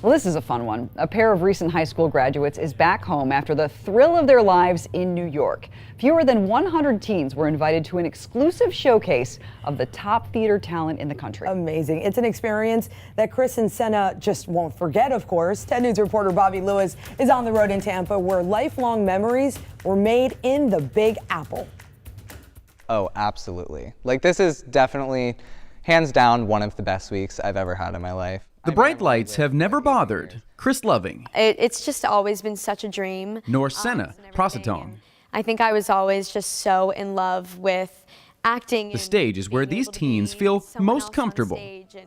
Well, this is a fun one. A pair of recent high school graduates is back home after the thrill of their lives in New York. Fewer than 100 teens were invited to an exclusive showcase of the top theater talent in the country. Amazing. It's an experience that Chris and Senna just won't forget, of course. 10 News reporter Bobby Lewis is on the road in Tampa, where lifelong memories were made in the Big Apple. Oh, absolutely. Like, this is definitely, hands down, one of the best weeks I've ever had in my life. The bright lights have never bothered Chris Loving. It's just always been such a dream. Nor Senna Prositong. I think I was always just so in love with acting. The stage is where these teens feel most comfortable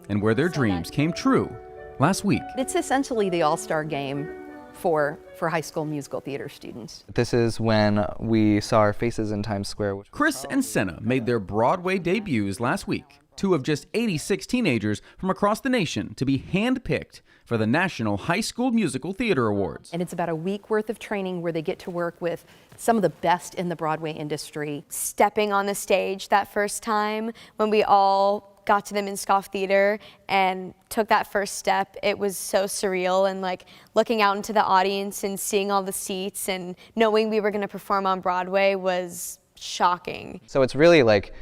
and where their dreams came true last week. It's essentially the all-star game for high school musical theater students. This is when we saw our faces in Times Square. Chris and Senna made their Broadway debuts last week. Two of just 86 teenagers from across the nation to be handpicked for the National High School Musical Theater Awards. And it's about a week worth of training where they get to work with some of the best in the Broadway industry. Stepping on the stage that first time when we all got to the Minskoff Theater and took that first step, it was so surreal, and like looking out into the audience and seeing all the seats and knowing we were going to perform on Broadway was shocking. So it's really like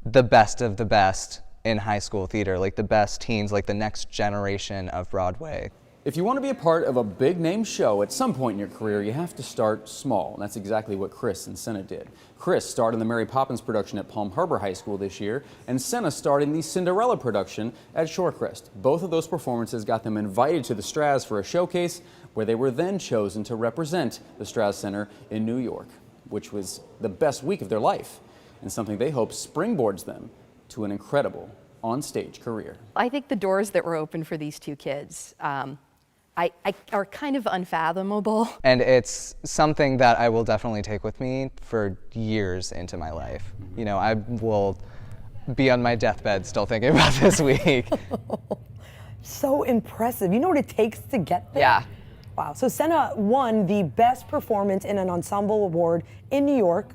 the best of the best in high school theater, like the best teens, like the next generation of Broadway. If you want to be a part of a big name show at some point in your career, you have to start small, and that's exactly what Chris and Senna did. Chris starred in the Mary Poppins production at Palm Harbor High School this year, and Senna starred in the Cinderella production at Shorecrest. Both of those performances got them invited to the Straz for a showcase, where they were then chosen to represent the Straz Center in New York, which was the best week of their life, and something they hope springboards them to an incredible on-stage career. I think the doors that were open for these two kids are kind of unfathomable. And it's something that I will definitely take with me for years into my life. You know, I will be on my deathbed still thinking about this week. So impressive. You know what it takes to get there? Yeah. Wow. So Senna won the Best Performance in an Ensemble Award in New York.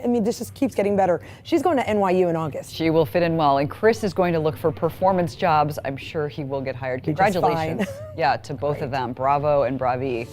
I mean, this just keeps getting better. She's going to NYU in August. She will fit in well, and Chris is going to look for performance jobs. I'm sure he will get hired. Congratulations. Yeah, to both of them. Bravo and bravi.